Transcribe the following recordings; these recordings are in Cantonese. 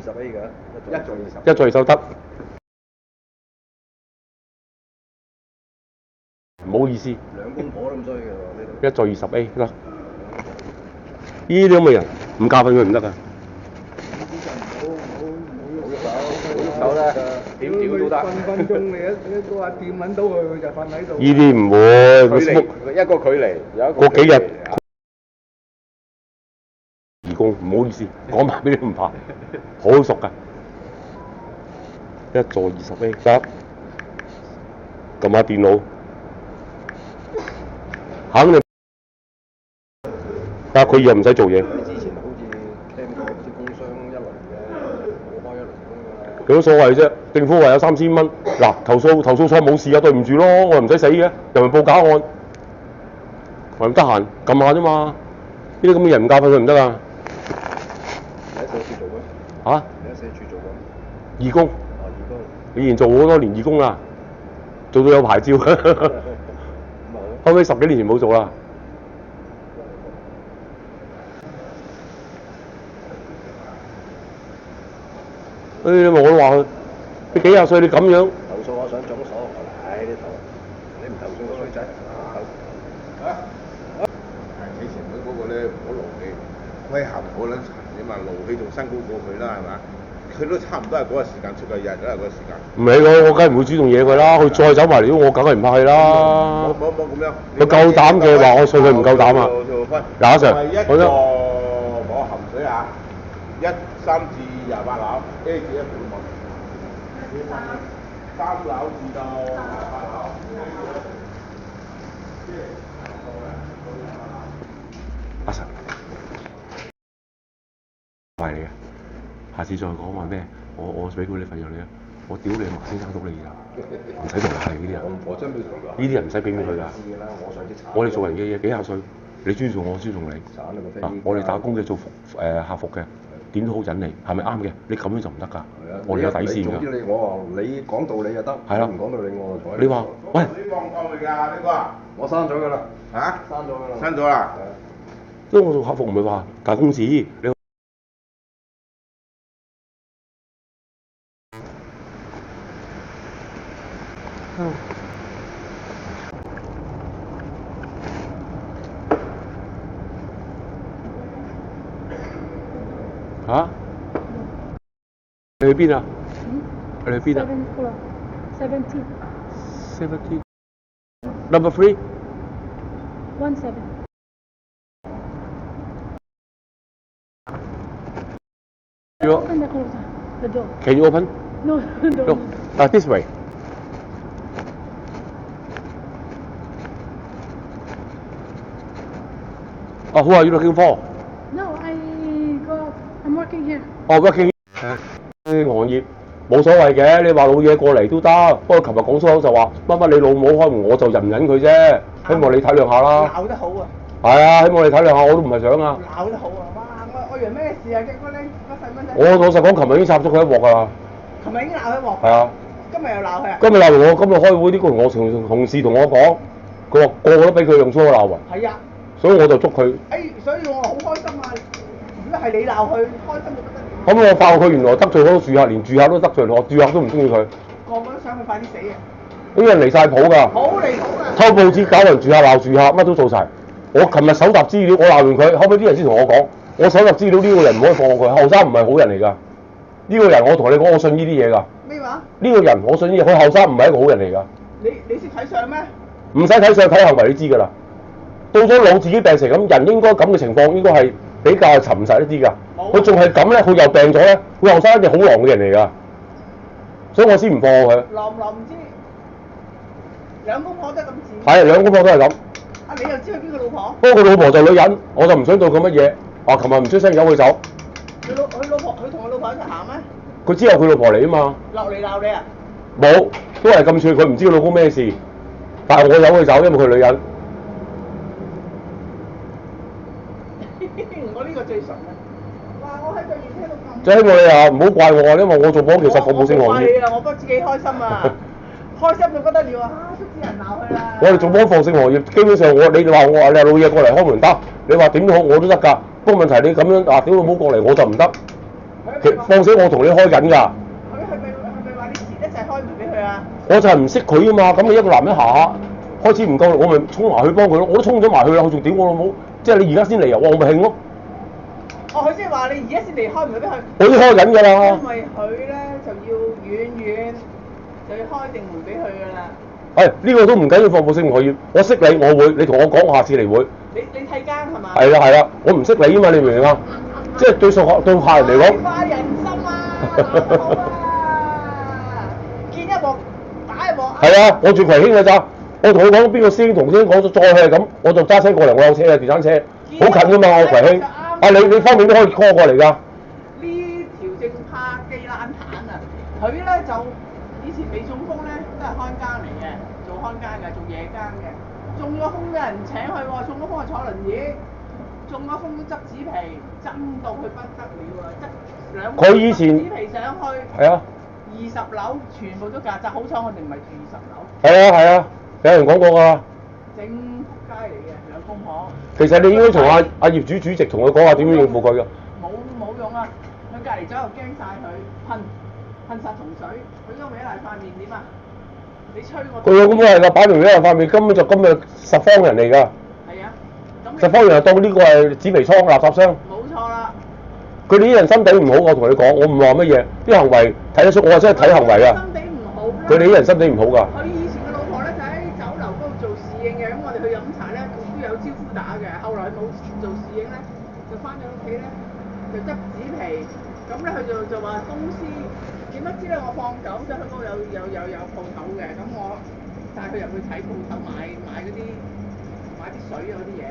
做20A 㗎，一做20。一做就得。唔好意思，兩公婆都咁衰嘅喎，呢度。一做20A 得。呢啲咁嘅人唔教訓佢唔得㗎。冇喐手啦，點屌都得。分鐘你都話掂揾到佢，佢就瞓喺度。呢啲唔會，距離一個距離，有一個嗰幾日義工唔好意思，講埋俾你唔怕，好熟㗎。一座20A 得，撳下電腦，肯定。但係佢以後唔使做嘢。之前好似聽過啲工傷一輪嘅，我開一輪工㗎。有乜所謂啫？政府話有3000蚊，嗱投訴錯冇事啊，對唔住咯，我又唔使死嘅，又唔係報假案，我唔得閒撳下啫嘛。呢啲咁嘅人唔教訓佢唔得啊！你喺社署做咩？嚇？你喺社署做咩？義工，哦，義工。你以前做好多年義工啦，做到有牌照，後尾10幾年前冇做啦。我都話佢，你幾廿歲你咁樣？投訴我上總所，唉你唔投訴個衰仔，以前佢嗰個咧唔好勞氣，威嚇唔好撚殘嘅嘛，勞氣仲辛苦過佢啦，係嘛？佢都差唔多係嗰個時間出嘅，日都係嗰個時間。唔理佢，我梗係唔會主動惹佢啦。佢再走埋嚟，我梗係唔怕佢啦。冇咁樣。佢夠膽嘅話，我信佢唔夠膽啊！嗱，阿 Sir，我得我含水啊，13至28樓 ，A 至1半3樓至到8樓。阿 Sir，係你嘅，下次再講話咩？我俾佢你份藥你啊！我屌你麥先生篤你㗎，唔使同我係呢啲人。我真係同佢。呢啲人唔使俾面佢㗎。我哋做人嘅嘢幾廿歲，你尊重我，尊重你。我哋打工嘅做客服嘅，點都好忍你，係咪啱嘅？你咁樣就唔得㗎。我哋有底線㗎。你講道理就得，係啦，唔講道理我就睬你話喂？你放過未㗎呢個？我刪咗㗎啦。嚇？刪咗㗎啦。刪咗啦。因為我做客服唔係話大公司，你嚇？你去邊啊？你去邊啊？17 Number 3 17. Open the closer, the door. Can you open? No, No. don't. This way. Oh, who are you looking for? No, I'm working here. Oh, working. 行業冇所謂嘅，你話老嘢過嚟都得。不過琴日講粗口就話乜你老母開門，我就忍唔忍佢啫。希望你體諒下啦。鬧得好啊！係啊，希望你體諒下，我都唔係想啊。鬧得好啊！哇！我以為咩事啊？嗰細蚊仔。我老實講，琴日已經插咗佢一鑊㗎啦。琴日已經鬧佢一鑊。係啊。今日又鬧佢啊？今日鬧我，今日開會啲同我同事同我講，佢話個個都俾佢用粗口鬧啊。係啊。所以我就捉佢。所以我好開心啊！如果係你鬧佢，開心到不得了。咁我發覺佢原來得罪好多住客，連住客都得罪，我住客都唔中意佢。個個都想佢快啲死啊！呢啲人離晒譜㗎。好離譜㗎！偷報紙搞人住客鬧住客，乜都做晒。我琴日搜集資料，我鬧完佢，後尾啲人先同我講，我搜集資料呢個人唔可以放過佢，後生唔係好人嚟㗎。呢個人我同你講，我信呢啲嘢㗎。咩話？呢個人我信呢啲嘢，佢後生唔係一個好人嚟㗎。你識睇相咩？唔使睇相睇行為，你知㗎啦。到咗老自己病成咁，人應該咁嘅情況應該係比較沉實一啲㗎。佢仲係咁咧，佢又病咗咧，佢後生一隻好狼嘅人嚟㗎，所以我先唔放過佢。狼唔知，兩公婆都咁似。係，兩公婆都係咁。你又知佢邊個老婆？不過佢老婆就女人，我就唔想做佢乜嘢。琴日唔出聲由佢走。佢同佢老婆一齊行咩？佢知道佢老婆嚟啊嘛。鬧你啊？冇，都係咁串，佢唔知佢老公咩事，但係我由佢走，因為佢女人。我呢個最純啊！哇！我喺對面聽到咁。即係希望你啊，唔好怪我，因為我做保其實服務性行業。係啊，我都自己開心啊！開心到不得了啊！都知人鬧佢啦。我哋做保服務性行業，基本上你話我話你係老嘢過嚟開門得，你話點都好我都得㗎。不過問題你咁樣屌老母過嚟我就唔得。況且我同你開緊㗎，佢係咪話你遲一陣開門俾佢啊？我就係唔識佢啊嘛，咁你一個男人下開始唔夠力，我咪衝埋去幫佢咯，我都衝咗埋去啦，佢仲屌我老母，即係你而家先嚟啊，我咪興咯。哦，佢即係話你而家先嚟開門俾佢。我已經開緊㗎啦。因為佢咧就要遠就要開定門俾佢㗎啦。呢個都唔緊要，放報聲可以，我識你，我會，你同我講，我下次嚟會。你睇更係嘛？係啦，我唔識你啊嘛，你明唔明啊？即係對客人嚟講。化人心啊！好啊！見一幕打一幕。係啊，我住葵興㗎咋，我同佢講邊個師兄同師兄講咗，再係咁，我就揸車過嚟，我有車啊，電單車，好近㗎嘛，我葵興。你方面都可以 call 過嚟㗎。呢條正怕機冷坦啊！佢咧就以前未中風咧，都係看更嚟嘅，做看更嘅，做夜更嘅。中咗風嘅人請佢喎，中咗風係坐輪椅，中咗風都執紙皮，爭到佢不得了啊！執兩個紙皮上去。係啊。20樓全部都曱甴，好彩我哋唔係住20樓。係啊，有人講過㗎。正仆街嚟嘅兩公婆。其實你應該同阿業主主席同佢講下點樣應付佢㗎。冇用啊！佢隔離左右驚晒佢，噴殺蟲水，佢都搲嚟塊面點啊？你吹我。佢有咁係㗎，擺明搲嚟塊面，根本就今日十方人嚟㗎。係啊。十方人就當呢個係紙皮倉、垃圾箱。冇錯啦。佢哋啲人心地唔好，我同你講，我唔話乜嘢，啲行為睇得出，我真係睇行為啊。心地唔好啦。佢哋啲人心地唔好㗎。佢以前嘅老婆咧就喺酒樓嗰度做侍應嘅，咁我哋去飲茶咧都有招呼打嘅。後來冇做侍應咧，就翻咗屋企咧就執紙皮，咁咧佢就話公司點不知咧我放狗，即係佢嗰度有鋪頭嘅，咁我帶佢入去睇鋪頭買啲水啊嗰啲嘢。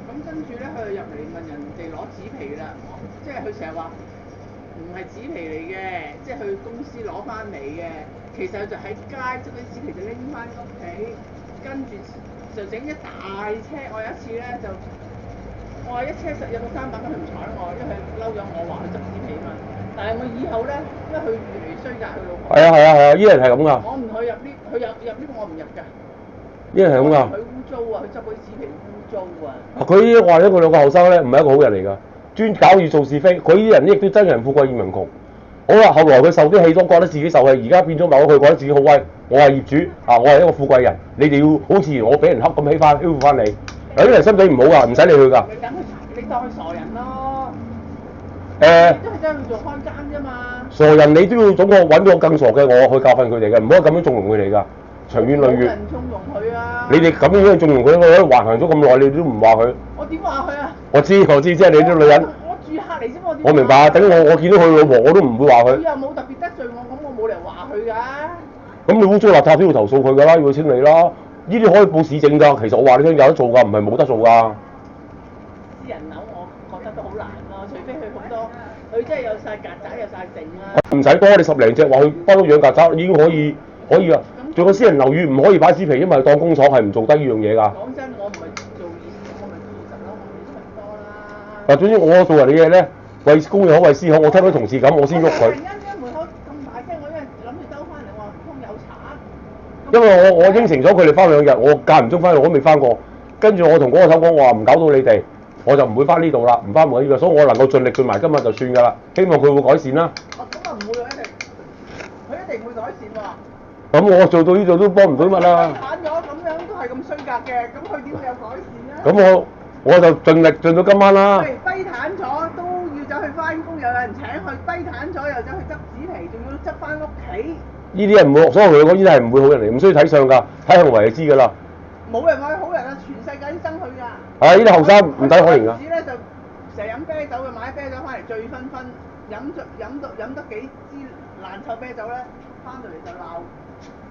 咁跟住咧，佢入嚟問人哋攞紙皮啦，即係佢成日話唔係紙皮嚟嘅，即係去公司攞翻嚟嘅。其實佢就喺街執啲紙皮就拎翻屋企，跟住就整一大車。我有一次咧就，我話一車實有個300蚊，佢唔睬我，因為佢嬲咗我話佢執紙皮嘛。但係我以後咧，因為佢越嚟越衰格，佢老婆。係啊，依人係咁㗎。我唔去入呢，佢入呢個我唔入㗎。依人係咁㗎。佢污糟啊！佢執嗰啲紙皮污糟啊！佢話咧，佢兩個後生咧，唔係一個好人嚟㗎，專搞嘢做是非。佢啲人亦都真人富貴，現民窮。好啦，後來佢受啲氣都覺得自己受氣，而家變咗某佢覺得自己好威。我係業主啊，我係一個富貴人，你哋要好似我俾人恰咁欺負翻你。有啲人心地唔好㗎，唔使理佢㗎。你當佢傻人咯。都係真係做看更啫嘛。傻人你都要總個揾個更傻嘅我去教訓佢哋嘅，唔可以咁樣縱容佢哋㗎。長遠累月。冇人縱容佢啊！你哋咁樣縱容佢，我橫行咗咁耐，你都唔話佢。我點話佢啊？我知，即係你啲女人。我住客嚟啫嘛，我明白，等我見到佢老婆，我都唔會話佢。佢又冇特別得罪我，咁我冇理由話佢㗎。咁你污糟邋遢都要投訴佢㗎啦，要清理啦。呢啲可以報市政㗎，其實我話你聽有得做㗎，唔係冇得做㗎。私人樓我覺得都好難咯，除非佢好多，佢真係有晒曱甴有晒剩啦。唔使多，你10零隻話佢不嬲養曱甴已經可以㗎。做個私人樓宇唔可以擺紙皮，因為當工廠係唔做得呢樣嘢㗎。講真，我唔係做我咪做20樓，我咪差唔多啦。嗱，總之我做人嘅嘢咧，為公又好為私好，我聽到同事咁，我先喐佢。突然間門口咁大聲，我因為諗住兜翻嚟，我話通有賊。因為我應承咗佢哋翻2日，我間唔中翻去，我都未翻過。跟住我同嗰個頭講，我話唔搞到你哋，我就唔會翻呢度啦，唔翻門呢度，所以我能夠盡力盡埋今日就算㗎啦。希望佢會改善啦。咁啊唔會啊，佢一定會改善喎。咁我做到呢度都幫唔到乜啦。攤咗咁樣都係咁衰格嘅，咁佢點會有改善咧？咁我就盡力盡到今晚啦。喂，低攤咗都要走去翻工，又有人請佢；低攤咗又走去執紙皮，仲要執翻屋企。呢啲人唔會，所以我同你講，呢啲係唔會好人嚟，唔需要睇相㗎，睇行為就知㗎啦。冇人話佢好人啊，全世界都憎佢㗎。係呢啲後生唔抵可憐㗎。嗰陣時咧就成日飲啤酒嘅，買啤酒翻嚟醉醺醺，飲得幾支爛臭啤酒咧，翻到嚟就鬧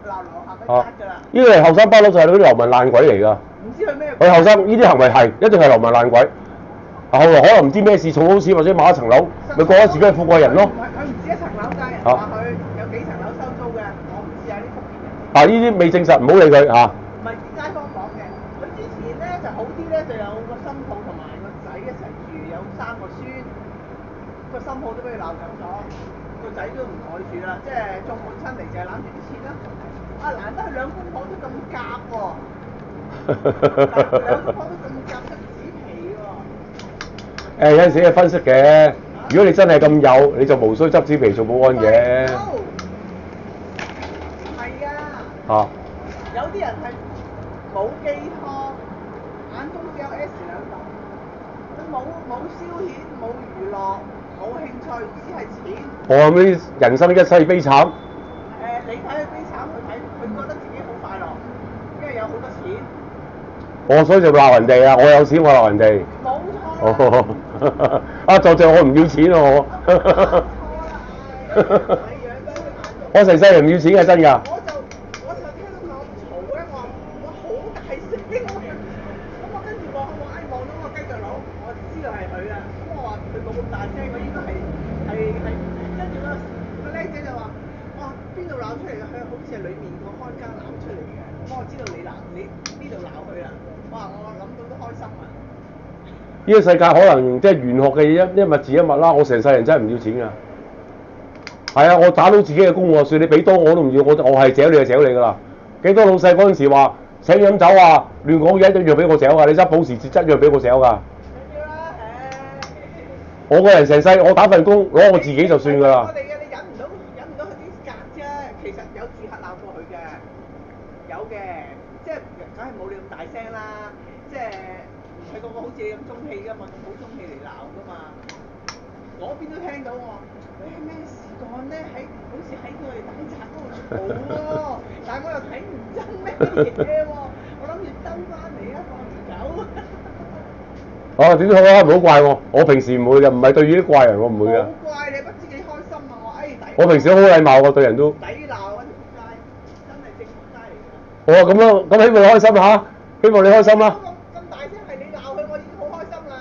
樓下嗰啲㗎啦。呢個係後生不嬲就係嗰啲流民爛鬼嚟㗎。唔知佢咩？佢後生呢啲行為係一定係流民爛鬼。後來可能唔知咩事，儲好錢或者買一層樓，咪覺得自己係富貴人咯。佢唔止一層樓㗎，人話佢有幾層樓收租嘅，我唔知啊呢福建人。呢啲未證實，唔好理佢嚇。唔係啲街坊講嘅，佢之前咧就好啲咧，就有個新抱同埋個仔一齊住，有3個孫，個新抱都俾佢鬧走咗，個仔都唔同佢住啦，即係眾叛親離，就係攬住啲錢啦。難得佢兩公婆都咁夾喎，兩公婆都咁夾得紙皮喎。有陣時係分析嘅，如果你真係咁有，你就無需執紙皮做保安嘅。係啊。嚇！有啲人係冇寄託，眼中只有 S 兩個，佢冇消遣，冇娛樂，冇興趣，只係錢。我話咩人生一世悲慘。你睇佢悲慘，佢覺得自己好快樂，因為有好多錢。我所以就鬧人哋啊！我有錢我鬧人哋。冇錯。哦，啊就我唔要錢啊我。我成世人唔要錢嘅真㗎。我就聽到佢咁嘈咧，我話好大聲，咁我跟住望到個雞腳佬，我知道係佢啦。咁我話佢冇咁大聲，佢應該係跟住個僆仔就話：哇邊度鬧出嚟㗎？佢好似係裡面個看更鬧出嚟嘅。咁我知道你呢度鬧佢啦。哇！我諗到都開心啊！呢個世界可能即係玄學嘅嘢一物治一物啦。我成世人真係唔要錢㗎。係啊，我打到自己嘅工喎，算你俾多我都唔要，我係嚼你就嚼你㗎啦。幾多老細嗰陣時話請飲酒啊，亂講嘢一樣俾我嚼㗎，你執保時捷一樣俾我嚼㗎。我個人成世我打份工攞我自己就算㗎啦。我哋嘅你忍唔到佢啲格啫，其實有住客鬧過佢嘅，有嘅，即係梗係冇你咁大聲啦，即係唔係個個好似你咁中氣㗎嘛，好中氣嚟鬧㗎嘛，嗰邊都聽到喎。喂，咩事幹咧？好似喺佢哋大宅嗰度嘈喎，但係我又睇唔真咩嘢喎，我諗住兜翻嚟啊，放條狗。哦，點都好啊，唔好怪我，我平時唔會嘅，唔係對住啲怪人我唔會嘅。好怪你不知幾開心啊！抵。我平時都好禮貌喎，對人都。抵鬧啊！條仆街，真係正仆街嚟㗎。好啊，咁咯，咁希望你開心嚇，希望你開心啦。咁大聲係你鬧佢，我已經好開心啦。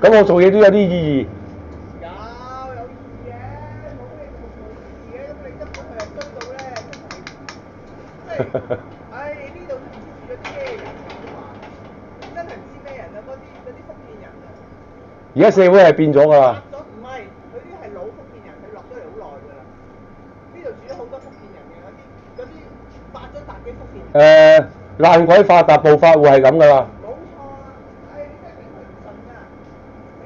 咁我做嘢都有啲意義。有意義嘅，冇咩冇意義嘅，咁你根本佢係追到咧，真係，即係，唉呢度唔知住咗啲咩人啊嘛，真係唔知咩人啊，嗰啲福建人啊。而家社會係變咗㗎啦。唔係，佢啲係老福建人，佢落咗嚟好耐㗎啦。呢度住咗好多福建人嘅，嗰啲發咗達嘅福建人。爛鬼發達暴發戶係咁㗎啦。冇錯啊，唉真係頂佢唔順㗎。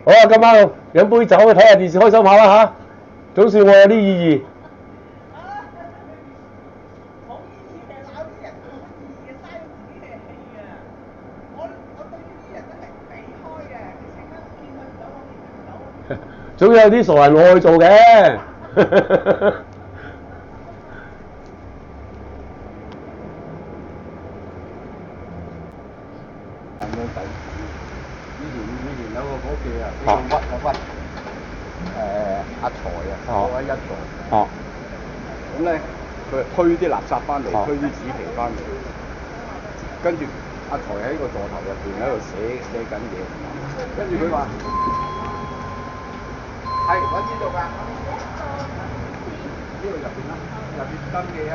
好啊，今晚飲杯酒睇下電視開心下啦嚇，總算我有啲意義。冇意義嘅，鬧啲人冇乜意義嘅，嘥咗自己嘅氣啊！我對呢啲人真係避開嘅，成日見佢唔到，我見佢唔到。總有啲傻人我去做嘅。咁樣抵。以前有個伙計啊，俾佢屈阿財啊，坐喺一座。哦。咁咧，佢推啲垃圾翻嚟，推啲紙皮翻嚟，跟住阿財喺個座頭入邊喺度寫緊嘢，跟住佢話：係揾邊度㗎？呢度入邊啦，入邊登記啊！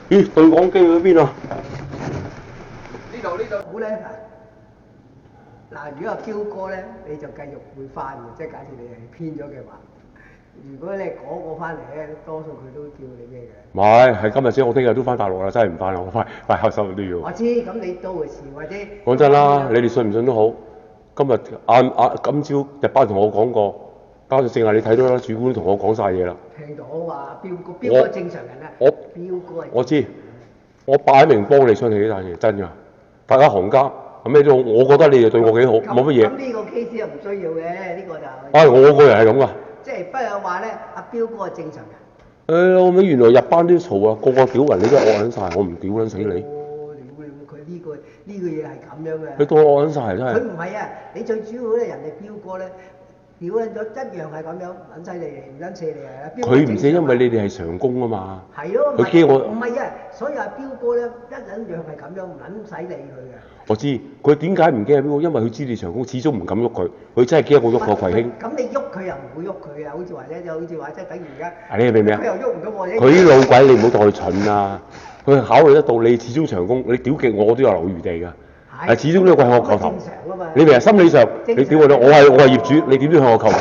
咦，對講機去邊啊？呢度。好咧嗱，如果阿彪哥咧，你就繼續會翻嘅，即係假設你係偏咗嘅話。如果你嗰個翻嚟咧，多數佢都叫你咩嘅？唔係，係今日先，我聽日都翻大陸啦，真係唔翻啦，我快後手都要。我知，咁你到時或者講真啦，你哋信唔信都好，今日今朝日班同我講過，加上正係你睇到啦，主管同我講晒嘢啦。聽到話彪哥正常人啊，彪哥係我知，我擺明幫你出氣呢單嘢，真㗎。大家行家咩都好，我覺得你哋對我幾好，冇乜嘢。咁呢個 case 又唔需要嘅，呢個就。我個人係咁㗎。即係不過話咧，阿彪哥係正常人。老味原來入班都嘈啊，個個屌人，你都惡撚晒，我唔屌撚死你。佢呢個嘢係咁樣嘅。你當我惡撚晒真係。佢唔係啊，你最主要咧，人哋彪哥咧。屌撚咗一樣係咁樣，撚犀利嚟，唔撚犀利係。佢唔死，因為你哋係長工啊嘛。係咯。佢驚我。唔係啊，所以阿彪哥咧一撚樣係咁樣，唔撚使理佢嘅。我知，佢點解唔驚阿彪哥？因為佢知你長工，始終唔敢喐佢。佢真係驚我喐我葵兄。咁你喐佢又唔會喐佢啊？好似話咧，就好似話即係等於而家。你明唔明啊？佢又喐唔到我。佢啲老鬼，你唔好當佢蠢啊！佢考慮得到你始終長工，你屌極我都有留餘地㗎。係始終呢個係我球頭。你明啊？心理上你屌我係業主，你點都向我球頭。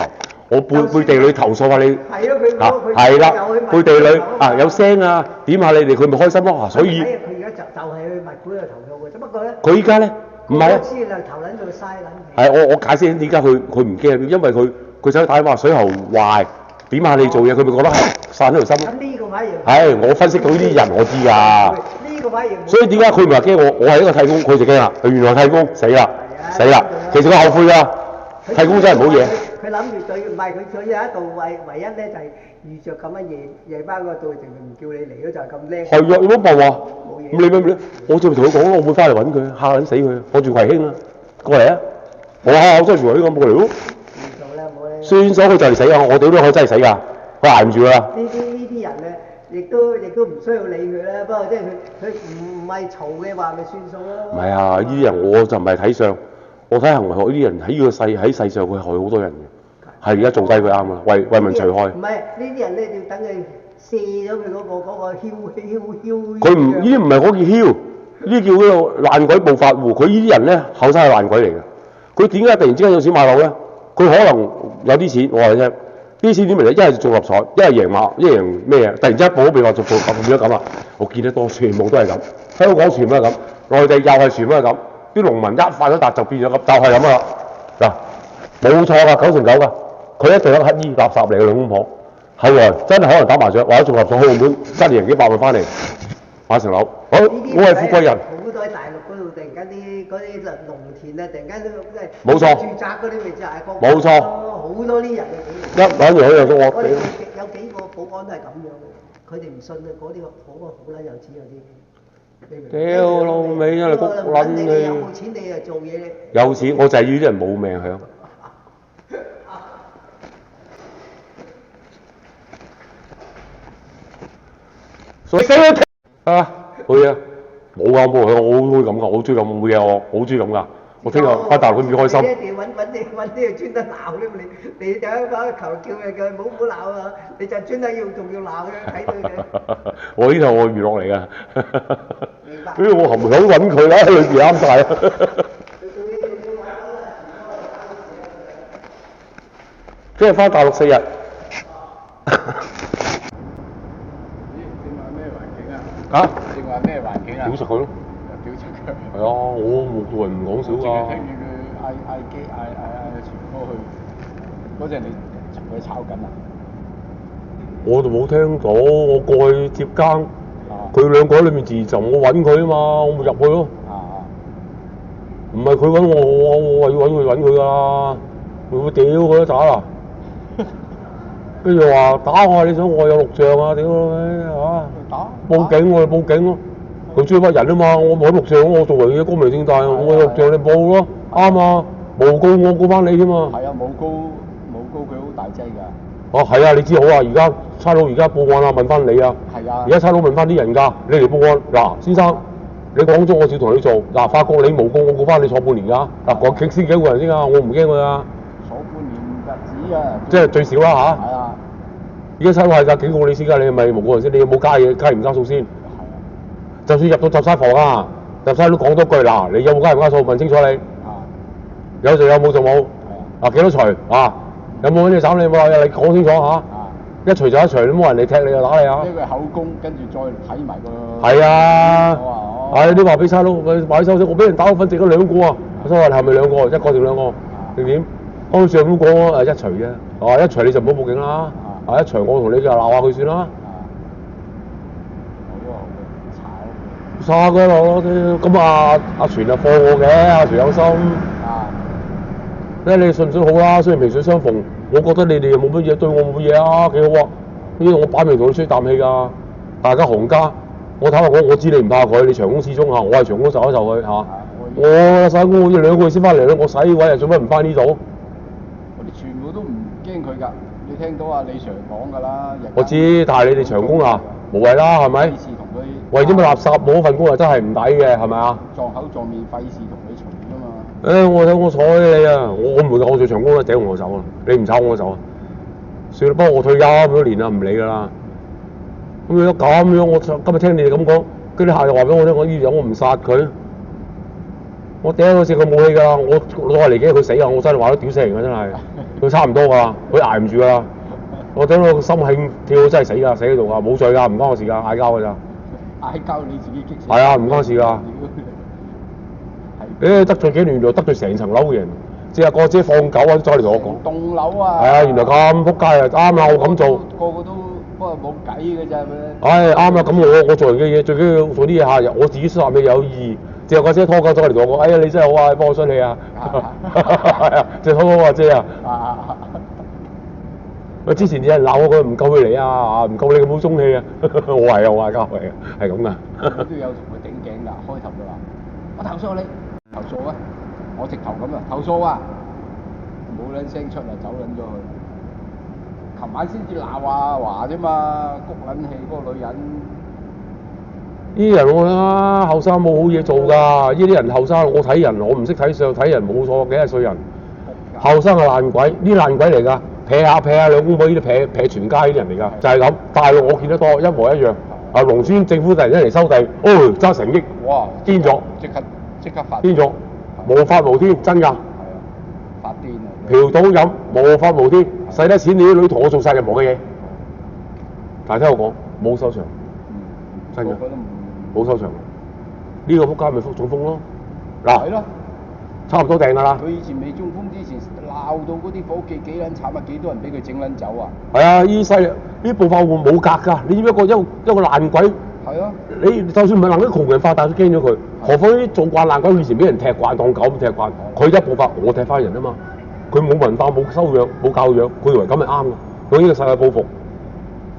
我背地裏投訴下你，係啦，背地裏有聲啊，點下你哋佢咪開心咯，所以佢而家就係去物管度投訴嘅，只不過咧，佢依家咧，唔係啊我知啦，頭撚到嘥撚氣。係我解釋點解佢唔驚，因為佢想睇話水喉壞，點下你做嘢，佢咪覺得係散咗條心咯。咁呢個反而係我分析到呢啲人我知㗎。呢個反而冇所以點解佢唔係驚我？我係一個替工，佢就驚啦。原來替工死啦，死啦！其實佢後悔㗎，替工真係唔好嘢。佢諗住對，唔係佢有一度唯一咧就係遇着咁樣夜班嗰度，淨係唔叫你嚟咯，就係咁叻。係啊，有乜辦法？冇嘢咁你咩？我就同佢講咯，我會翻嚟揾佢，嚇撚死佢。我住葵興啊，過嚟啊！我真係住葵興咁過嚟咯。唔做啦，冇咧。算咗佢就嚟死啊！我屌都佢真係死㗎，佢捱唔住啦。呢啲人咧，亦都唔需要理佢啦。不過即係佢唔係嘈嘅話，咪算數咯。唔係啊！呢啲人我就唔係睇相，我睇行為學。呢啲人喺呢個喺世上佢害好多人嘅，係而家做低佢啱啊，為民除害。唔係呢啲人咧，要等佢卸咗佢嗰個囂。佢唔呢啲唔係嗰叫囂，呢啲叫嗰個爛鬼暴發戶。佢呢啲人咧後生係爛鬼嚟嘅。佢點解突然之間有錢買樓咧？佢可能有啲錢，我話你聽，啲錢點嚟咧？一係中六合彩，一係贏馬，一係贏咩嘢？突然之間報咗俾我，就變咗咁啊！我見得多，全部都係咁。香港全部都係咁，內地又係全部都係咁。啲農民一發咗達就變咗咁，就係咁啦。嗱，冇錯㗎，9成9㗎。佢一定係乞衣垃圾嚟嘅兩公婆，後來真係可能打麻雀或者中六合彩去澳門，揸住人幾百萬翻嚟買層樓。我係富貴人。好多喺大陸嗰度，突然間嗰啲農田啊，突然間都即係冇錯住宅嗰啲咪就係冇錯好多啲人啊！一揾住佢就我我哋有幾個保安都係咁樣嘅，佢哋唔信啊！嗰啲好撚有錢有啲。屌老味真係谷撚你你！有冇錢你就做嘢。有錢我就係要啲人冇命享。所以啊，好嘢，冇啊冇啊，我好中意咁噶，我好中意咁冇嘢，我好中意咁噶。我聽日翻大陸都幾開心。你一定揾啲專登鬧咧，你就喺把球叫佢唔好鬧啊！你就專登仲要鬧佢，睇到佢。我呢度我娛樂嚟㗎。明白。所以我含想揾佢啦，喺裏邊啱晒。聽日翻大陸4日。啊？正話咩環境啊？屌實佢咯！屌出佢！係啊，我做人唔講少㗎。聽住佢嗌全哥去，嗰陣你同佢炒緊啊？我就冇聽到，我過去接更，佢兩個喺裏面自浸，我揾佢啊嘛，我咪入去咯。唔係佢揾我，我係要揾佢㗎。會屌佢一打啦！跟住話打我，你想我有錄像啊？屌你嚇！報警我哋報警咯，佢追乜人啊嘛？我冇錄像，我做人嘅光明正大，我有錄像你報咯，啱啊！誣告我告翻你啫嘛。係啊，誣告佢好大劑㗎。哦，係啊，你知好啊，而家差佬而家報案啊，問翻你啊。係啊。而家差佬問翻啲人㗎，你嚟報案嗱，先生，你講咗我照同你做，嗱，發覺你誣告我告翻你坐半年㗎，嗱，講警先幾個人先啊，我唔驚佢啊。坐半年日子啊。即係最少啦嚇。係啊。而家差佬係㗎，警告你先㗎，你係咪誣告人先？你有冇加嘢？加唔加數先？係啊。就算入到集沙房啊，集沙都講多句嗱，你有冇加唔加數？問清楚你。啊。有就有，冇就冇。係啊。嗱，幾多除啊？有冇揾你找你冇？你講清楚嚇。啊。一除就一除，都冇人嚟踢你就打你啊！呢個係口供，跟住再睇埋個。係啊。係你話俾差佬，買收息，我俾人打到分值咗2個啊！我想話你係咪2個？1個定2個？定點？當上咁講啊，一除啫。啊，一除你就唔好報警啦。啊，一除我同你就鬧下佢算啦。好啊，炒㗎咯，咁阿全啊放我嘅，阿全有心。睇你信唔信好啦，雖然萍水相逢，我覺得你哋又冇乜嘢，對我冇乜嘢啊，幾好啊！呢個我擺明同你吹啖氣㗎，大家行家。我坦白講，我知你唔怕佢，你長工始終嚇，我係長工受一受佢嚇。我洗工好似2個月先翻嚟啦，我洗位啊，做乜唔翻呢度？我哋全部都唔驚佢㗎，你聽到阿李 Sir 講㗎啦。我知，但係你哋長工啊，無謂啦，係咪？費事同佢為咗乜垃圾冇份工啊，真係唔抵嘅，係咪啊？撞口撞面，費事同你嘈㗎嘛。我睬你啊！我唔會㗎，我做長工啦，頂我走啊！你唔炒我走啊！算啦，不過我退休咁多年啦，唔理㗎啦。咁樣咁樣，我今日聽你哋咁講，跟住啲客又話俾我聽，我呢樣我唔殺佢，我頂佢食佢武器㗎啦！我攞嚟幾佢死啊！我真係話都屌死人㗎，真係佢差唔多㗎啦，佢捱唔住㗎啦！我頂到個心興跳真係死㗎，死喺度㗎，冇罪㗎，唔關我事㗎，嗌交㗎咋。嗌交你自己激死。係啊，唔關事㗎。係得罪幾年，原來得罪成層樓嘅人。即係個姐放狗啊，走嚟同我講。棟樓啊！係啊，原來咁撲街啊，啱啦，我咁做。個個都不過冇計嘅咋咩？唉，啱啦，咁我做人嘅嘢最緊要做啲嘢嚇，我自己説話咪有意義。之後個姐拖狗走嚟同我講：哎呀，你真係好啊，幫我出你啊！係啊，即係拖狗啊姐啊！我之前有人鬧我，佢唔夠佢嚟啊，唔夠你咁冇中氣啊！我係啊，我係交係啊，係咁噶。我都有同佢頂頸㗎，開頭就話：我投訴你，投訴啊！我直頭咁啊，投訴啊！冇撚聲出啊，走撚咗去。琴晚先至鬧啊話啫嘛，谷撚氣嗰個女人。呢啲人我啦，後生冇好嘢做㗎。呢啲人後生，我睇人，我唔識睇相，睇人冇錯，幾廿歲人。後生係爛鬼，呢爛鬼嚟㗎，劈下兩公婆呢啲劈全街呢啲人嚟㗎，就係咁。大陸我見得多，一模一樣。啊，農村政府突然間嚟收地，揸成億，哇！癲咗，即刻發癲咗，無法無天，真㗎。係啊，發癲啊！嫖賭飲，無法無天，使得錢你啲女同我做晒任何嘅嘢。但係聽我講，冇收場，真㗎，冇收場。呢個仆街咪中風咯。嗱，係咯，差唔多訂㗎啦。佢以前未中風之前鬧到嗰啲伙計幾撚慘啊！幾多人俾佢整撚走啊！係啊，呢犀利，呢暴發戶冇格㗎。你知唔知一個爛鬼？係啊。你就算唔係能啲窮人發達都驚咗佢，何況呢啲做慣爛鬼，以前俾人踢慣當狗咁踢慣，佢一暴發我踢翻人啊嘛。佢冇文化、冇修養、冇教養，佢以為咁係啱㗎。佢呢個世界報復。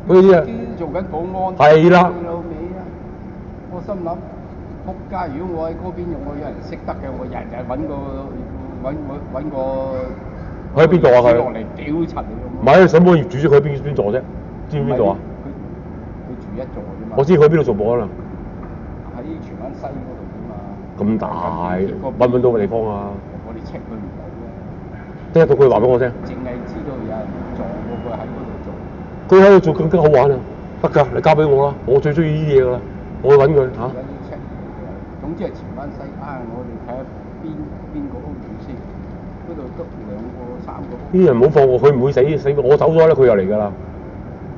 嗰啲啊，做緊保安。係啦。我心諗，仆街！如果我喺嗰邊用，我有人識得嘅，我日日揾個。喺邊度啊佢？落嚟屌柒你咁。唔係，上幫業主啫，佢喺邊座啫？知唔知邊度啊？佢住一座啫嘛。我知佢喺邊度做保安啦。喺荃灣西嗰度啫嘛。咁大，揾到個地方啊！我哋 check 佢唔到嘅。聽到佢話俾我聽。淨係知道有人撞過佢喺嗰度做。佢喺度做更加好玩啊！得㗎，你交俾我啦，我最中意呢啲嘢㗎啦，我去揾佢嚇。總之係荃灣西我哋睇下邊個屋住先。嗰度得2個3個。啲人唔好放我，佢唔會死我走咗咧，佢又嚟㗎啦。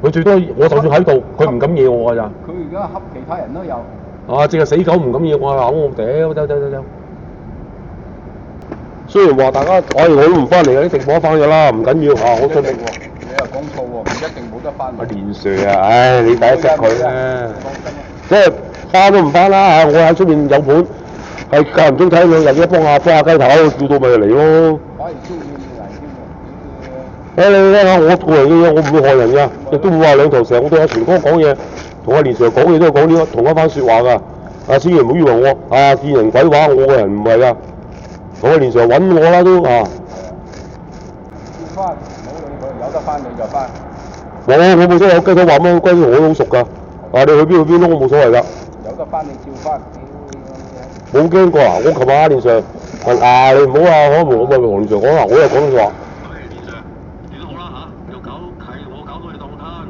佢最多我就算喺度，佢唔敢惹我㗎咋。佢而家恰其他人都有。啊！淨係死狗唔敢惹我，我屌走。雖然話大家，我都唔翻嚟啊，啲直播翻咗啦，唔緊要嚇，我盡力喎。你又講錯喎，唔一定冇得翻。阿連 Sir 啊，唉，你第一識佢啊，即係翻都唔翻啦嚇，我喺出面有盤，係間唔中睇兩日一幫下雞頭，叫到咪嚟咯。反而中意你嚟添喎，你聽下我個人嘅嘢，我唔會害人㗎，亦都會話兩頭蛇，我對阿全哥講嘢，同阿連 Sir 講嘢都係講呢同一番説話㗎。啊，千祈唔好以為我見人鬼話，我個人唔係㗎。我連 Sir 揾我啦都啊！要翻，唔好理佢，有得翻你就翻。我冇所謂，雞頭話咩龜我都好熟㗎。啊，你去邊都我冇所謂㗎。有得翻你照翻。冇驚過啊！我琴日阿連 Sir 你唔好我咪同連 Sir 講啦，我又講咗話。連 Sir，你都好啦嚇，又我搞到你當攤。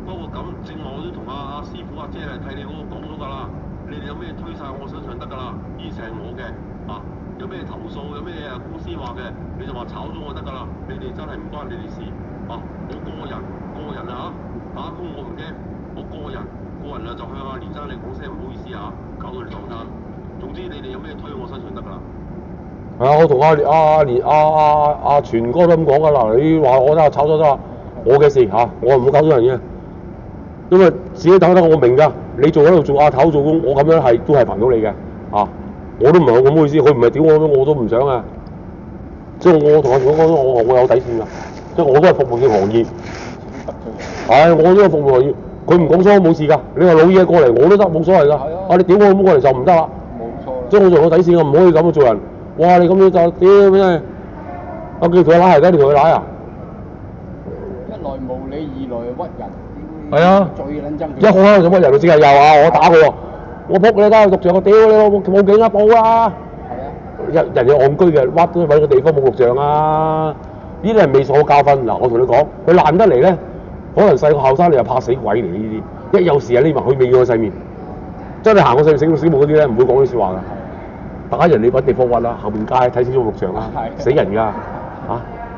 不過咁正話我都同阿師傅阿姐係替你嗰個講咗㗎啦。你哋有咩推晒我身上得㗎啦，而成我嘅啊。有咩投訴，有咩公司話嘅，你就話炒咗我得㗎啦。你哋真係唔關你哋事啊！我個人啊打工我唔驚，我個人就向阿連生你講聲唔好意思啊，搞到你當攤。總之你哋有咩推我身上得㗎啦。係啊，我同阿全哥都咁講㗎啦。你話我真係炒咗得啦，我嘅事嚇，我唔會搞到人嘅。因為自己打得我明㗎，你喺度做阿頭做工，我咁樣都係煩到你嘅嚇。我都唔係咁好意思，佢唔係屌我都唔想啊！即係我同阿全哥講，我有底線㗎，即係我都係服務業行業。係，我都係服務行業，佢唔講錯冇事㗎。你話老嘢過嚟我都得，冇所謂㗎。啊，你屌我咁過嚟就唔得啦。冇錯。即係我仲有底線㗎，唔可以咁樣做人。哇！你咁樣就屌真係，我叫佢拉係㗎，你同佢拉啊？一來無理，二來屈人。係啊。最撚憎佢。一號就屈人，即係又我打佢喎。我仆你啦，錄像我屌你冇警啊報啊！係啊，人有戇居嘅，屈都揾個地方冇錄像啊！呢啲人未受過教訓嗱，我同你講，佢爛得嚟咧，可能細個後生你又怕死鬼嚟呢啲，一有事啊匿埋佢未見過世面，真係行過死冇嗰啲咧，唔會講啲説話㗎。打人你揾地方屈啦，後面街睇清楚錄像啦，死人㗎嚇！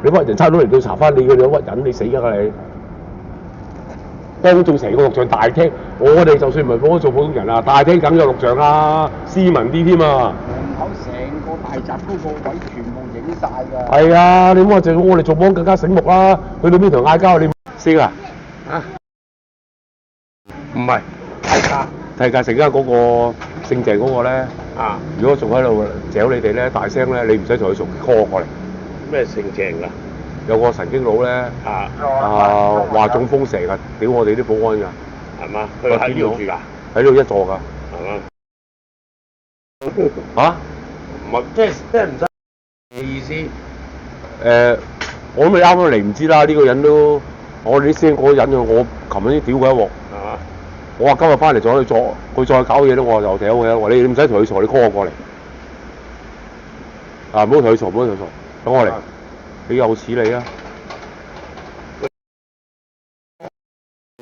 你屈人差佬嚟到查翻你嘅，你屈人你死㗎你！當眾成個錄像大廳，我哋就算唔係幫做普通人啊，大廳梗有錄像啦，斯文啲添啊！門口成個大閘嗰個位全部影晒㗎。係啊，你唔好話淨我哋做幫更加醒目啦。去到邊度嗌交你識啊？啊？唔係睇價成家嗰個姓鄭嗰個咧。啊！如果仲喺度嚼你哋咧，大聲咧，你唔使同佢熟 call 過嚟。咩姓鄭㗎？有個神經佬咧，話中風成日屌我哋啲保安㗎。係嘛？佢喺呢度住㗎？喺呢度一座㗎。係嘛？嚇？唔係，即係唔使嘅意思。我諗你啱啱嚟唔知啦。呢個人都我哋啲師兄嗰個人我琴日先屌佢一鑊。係嘛？我話今日翻嚟再去做，佢再搞嘢咧，我就屌佢啦。我話你唔使同佢嘈，你 call 我過嚟。啊！唔好同佢嘈，唔好同佢嘈，等我嚟。你有似你啊！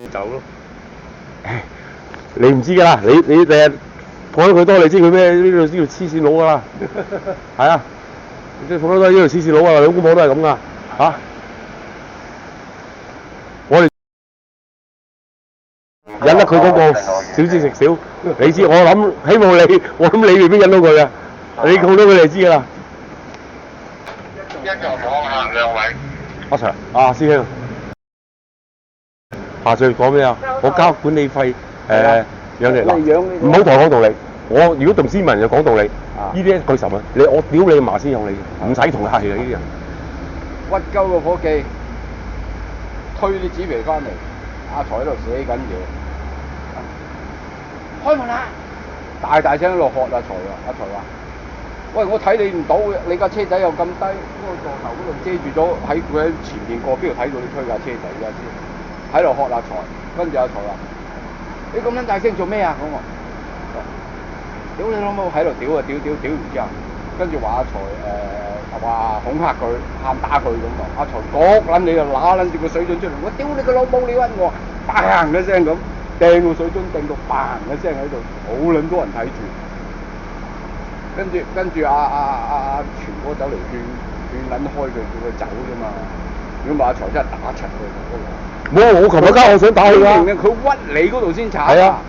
走咯。你唔知㗎啦，你第日碰到佢多，你知佢咩呢度黐線佬㗎啦。係啊，即係碰到都係呢度黐線佬啊，兩公婆都係咁㗎嚇。我哋忍得佢嗰個少之食少，你知我諗希望我諗你未必忍到佢啊。你碰到佢就知㗎啦。一個講下兩位。阿 Sir，師兄，下次講咩啊？我交管理費養你嗱，唔好同我講道理。我如果同斯文就講道理，呢啲一句實啊！我屌你麻先有你，唔使同客氣啊！呢啲人屈鳩個伙計，推啲紙皮翻嚟，阿財喺度寫緊嘢，開門啦！大聲喺度喝阿財啊！阿財話：喂，我睇你唔到嘅，你架車仔又咁低，嗰個座頭嗰度遮住咗，佢喺前面過，邊度睇到你推架車仔㗎先？喺度喝阿財，跟住阿財話：你咁撚大聲做咩啊？咁我屌你老母喺度屌啊！屌完之後，跟住話阿財話恐嚇佢，喊打佢咁喎。阿財嗰撚你就揦撚住個水樽出嚟，我屌你個老母你屈我，bang一聲咁掟個水樽掟到bang一聲喺度，好撚多人睇住。跟住阿全哥走嚟勸撚開佢，叫佢走啫嘛。如果唔係阿財真係打柒佢嗰個。我琴日間我想打佢啊！佢屈你嗰度先慘。係啊。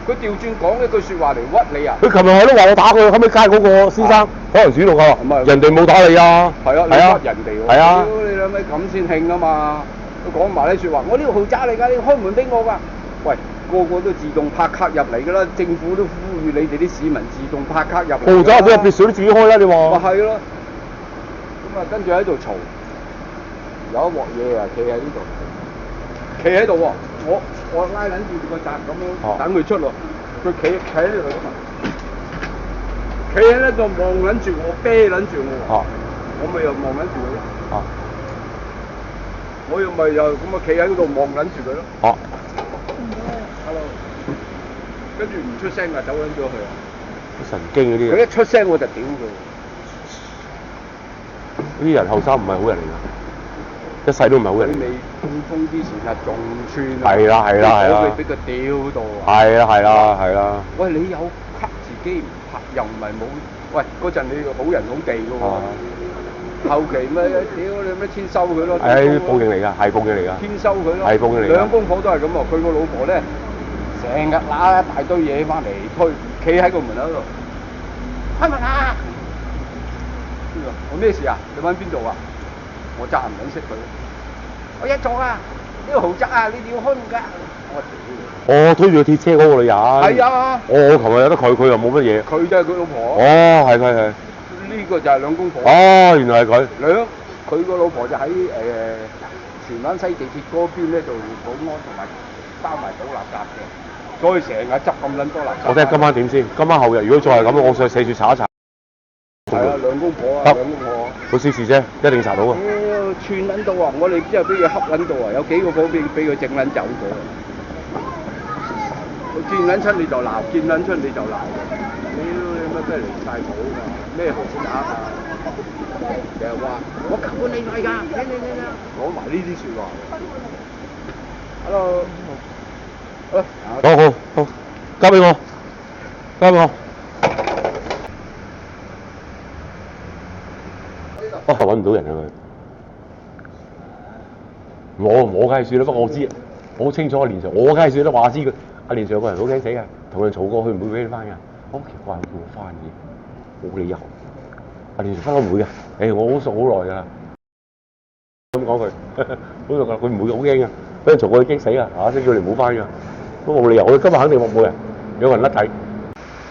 佢調轉講一句説話嚟屈你啊！佢琴日係都話我打佢，後尾街嗰個先生可能主動啊，人哋冇打你啊！係啊，你屈人哋喎！係啊，你兩咪咁先興啊嘛！佢講埋啲説話，我呢個豪宅嚟㗎，你開門俾我㗎。喂，個個都自動拍卡入嚟㗎啦，政府都呼籲你哋啲市民自動拍卡入嚟。豪宅俾入別墅都自己開啦，你話？咪係咯。咁啊，跟住喺度嘈，有一鑊嘢啊，企喺呢度，企喺度喎，我拉撚住個閘咁樣等佢出咯，佢企喺呢度㗎嘛，企喺呢度望撚住我，啤撚住我，我咪又望撚住佢咯，我又咪又咁啊企喺嗰度望撚住佢咯，hello，跟住唔出聲啊，走撚咗去啊，神經嗰啲佢一出聲我就屌佢，呢啲人後生唔係好人嚟㗎。一世都唔係好人。你未中風啲時間仲穿啊！係啦，俾佢屌到啊！係啦。喂，你有黑自己唔拍，又唔係冇。喂，嗰陣你好人好地㗎喎。後期咩？屌你咩天收佢咯！報警嚟㗎，係報警嚟㗎。天收佢咯。係報警嚟㗎。兩公婆都係咁喎，佢個老婆咧，成日揦一大堆嘢翻嚟推，企喺個門口度。開門啊！我咩事啊？你揾邊度啊？我揸唔撚識佢，我一坐啊！呢個豪宅啊，你哋要開門㗎。我推住個鐵車嗰個女人。係啊。我琴日有得佢又冇乜嘢。佢就係佢老婆。係。呢個就係兩公婆。原來係佢。佢個老婆就喺荃灣西地鐵嗰邊咧做保安同埋包埋倒垃圾嘅，所以成日執咁撚多垃圾。我睇下今晚點先？今晚後日如果再係咁，我上寫住查一查。係啊，兩公婆啊，兩公婆。好小事啫，一定查到啊！串撚到啊！我哋之後俾佢恰撚到啊！有幾個伙俾佢整撚走咗。佢見撚親你就鬧，見撚親你就鬧。屌你乜真係離曬譜㗎！咩豪宅啊？成日話我交管理費㗎，聽講埋呢啲説話。Hello。好，交俾我。揾唔到人啊佢。我梗係算啦，不過我知，我好清楚阿連 Sir，我梗係算啦，話知佢阿連 Sir 個人好驚死㗎，同人嘈過去唔會俾你翻㗎，好奇怪，叫我翻嘅。冇理由。連分都唔會嘅。我好熟好耐㗎啦。咁講佢，好熟㗎，佢唔會好驚㗎。俾人嘈過佢驚死啊！聲叫你唔好翻㗎，都冇理由。我今日肯定冇人，有人甩底。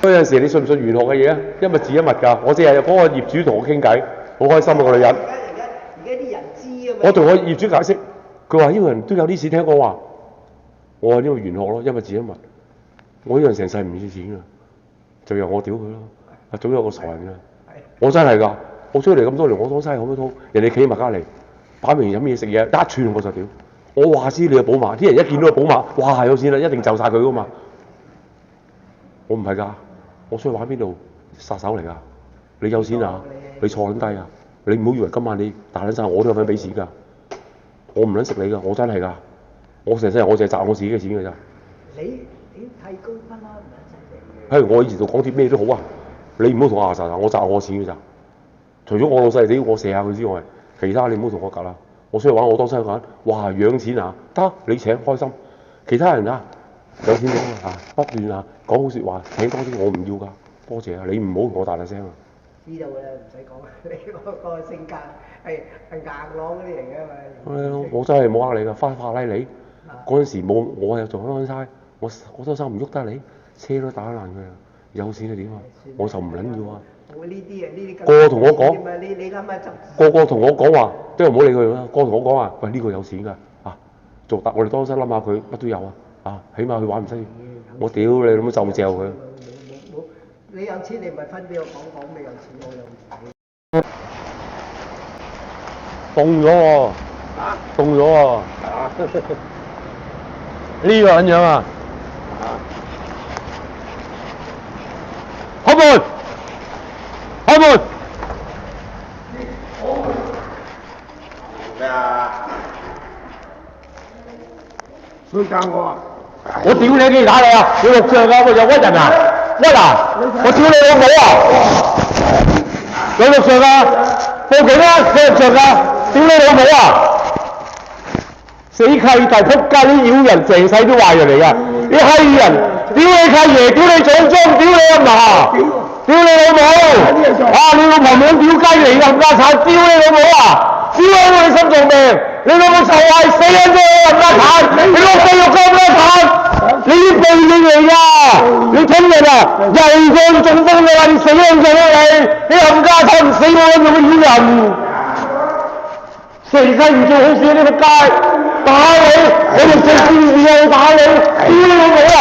有陣時你信唔信玄學嘅嘢啊？一物治一物㗎。我淨係嗰個業主同我傾偈，好開心啊個女人。而家啲人知啊嘛。我同我業主解釋，佢話呢個人都有啲錢聽講話。我話呢個玄學咯，一物治一物。我呢個人成世唔要錢㗎，就由我屌佢咯。總有個傻人㗎。我真係㗎，我出嚟咁多年，我當生意好多通，人哋企埋隔離，擺明飲嘢食嘢，一串我就屌。我話知你係寶馬，啲人一見到個寶馬，哇有錢啦，一定就晒佢㗎嘛。我唔係㗎，我出去玩邊度殺手嚟㗎。你有錢啊？你坐緊低啊？你唔好以為今晚你大撚晒，我都有份俾錢㗎。我唔撚食你㗎，我真係㗎。我成世人我淨係賺我自己嘅錢㗎咋。你睇高分啦，唔撚使食。我以前做港鐵咩都好啊，你唔好同我牙實我賺我錢㗎咋。除咗我老細屌我射下佢之外，其他你唔好同我夾啦。我出去玩我當西玩，哇養錢啊，得你請開心。其他人啊有錢請啊，不斷啊講好説話，請多啲我唔要㗎，多謝啊！你唔好同我大聲啊。知道啦，唔使講啦，你嗰個性格係硬朗嗰啲嚟嘅嘛。我真係冇呃你㗎，翻法拉利嗰陣時冇，我又做開差，我收手唔喐得你，車都打爛佢啊！有錢就點啊？我就唔撚要啊！我呢啲啊，呢啲個個同我講，你諗下個個同我講話，都係唔好理佢啦。個個同我講話，喂呢個有錢㗎啊！做得我哋當時諗下佢乜都有啊，起碼佢玩唔識。我屌你老母就嚼佢。冇，你有錢你咪分俾我講你有錢我有錢。凍咗喎，凍咗喎。呢個撚樣啊！開門！開門！咩啊？想教我啊？我屌你幾打你啊！你錄像啊！我有屈人啊！屈啊！我屌你老母啊！有錄像啊！報警啊！有錄像啊！屌你老母啊！死契弟仆街啲妖人，成世都壞人嚟㗎！啲閪人，屌你契爺，屌你祖宗，屌你阿嫲，屌你老母！你老婆冇屌雞嚟㗎，冚家鏟！屌你老母啊！屌你心臟病！你老母就係死人啫，冚家鏟！你落地獄冚家鏟！你啲暴政嚟㗎！你聽人啊！人降中風㗎，你死人咗你冚家鏟唔死我做乜妖人？成世唔做好事呢個街，打你！我哋做善事又打你，屌你老母啊！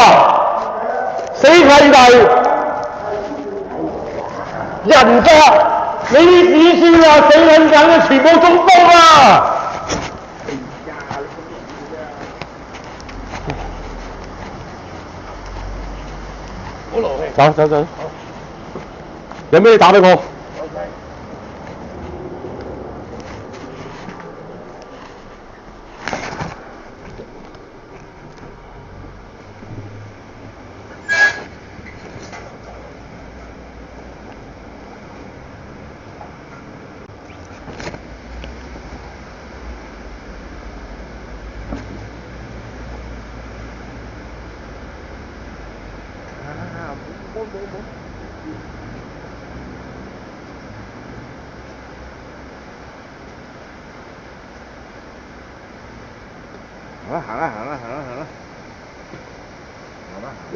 死契弟，人家你啲子孫啊，死撚緊啊，全部中風啊！好勞氣。走，有咩打俾我？行啦！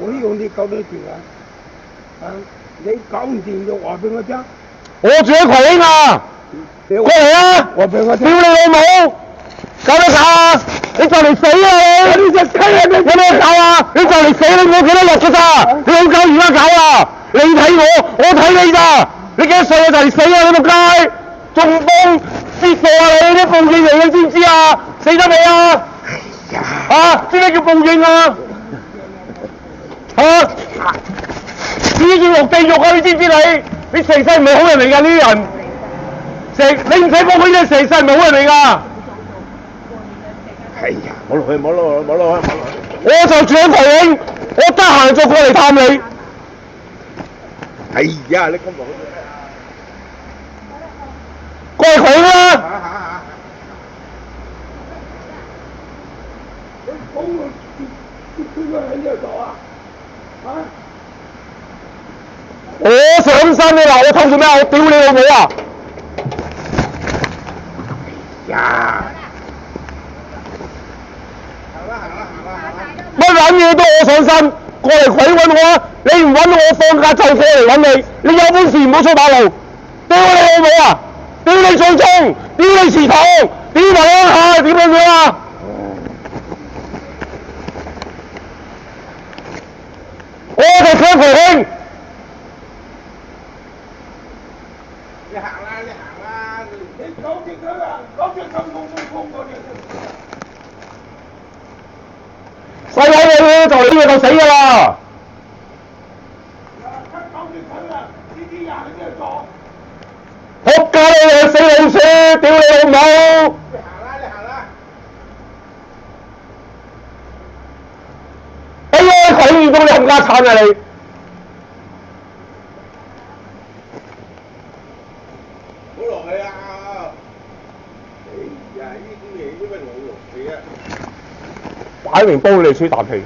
我用你搞得掂啊！你搞唔掂就話俾我聽。我住喺葵興啊！過嚟啊！話俾我聽。屌你老母！搞咩搞啊？你就嚟死啊你！你隻雞啊！有咩搞啊？你就嚟死你冇幾多日㗎咋？你好搞而家搞啊！你睇我睇你咋？你幾多歲啊？就嚟死啊！你仆街！中風跌傻啊！你啲報應嚟嘅知唔知啊？死得未啊？知咩叫報應啊？知唔知叫落地獄啊？你知唔知你？你成世唔係好人嚟㗎呢啲人，你唔使講佢哋成世唔係好人嚟㗎。係呀，冇落去。我就住喺葵興，我得閒就過嚟探你。係呀，你咁落去。過嚟葵興啦！講我點解喺呢度啊？我成上身你鬧我偷做咩？我屌你老母啊！呀！行啦行啦行啦行啦！乜撚嘢都我上身，過嚟鬼揾我啊！你唔揾我放假就過嚟揾你，你有本事唔好出馬路！屌你老母啊！屌你最終，屌你祠堂，屌埋鄉下，點樣樣啊？我哋強培興。你行啦你行啦！你講住佢啊！講住咁空嗰啲。細佬你就嚟呢個就死㗎啦！仆街你死老鼠，屌你老母！你行啦你行啦！哎呀，佢遇到你冚家鏟啊你！好落去啊！哎呀，呢啲嘢因為我落去啊！擺明煲你哋吹啖氣。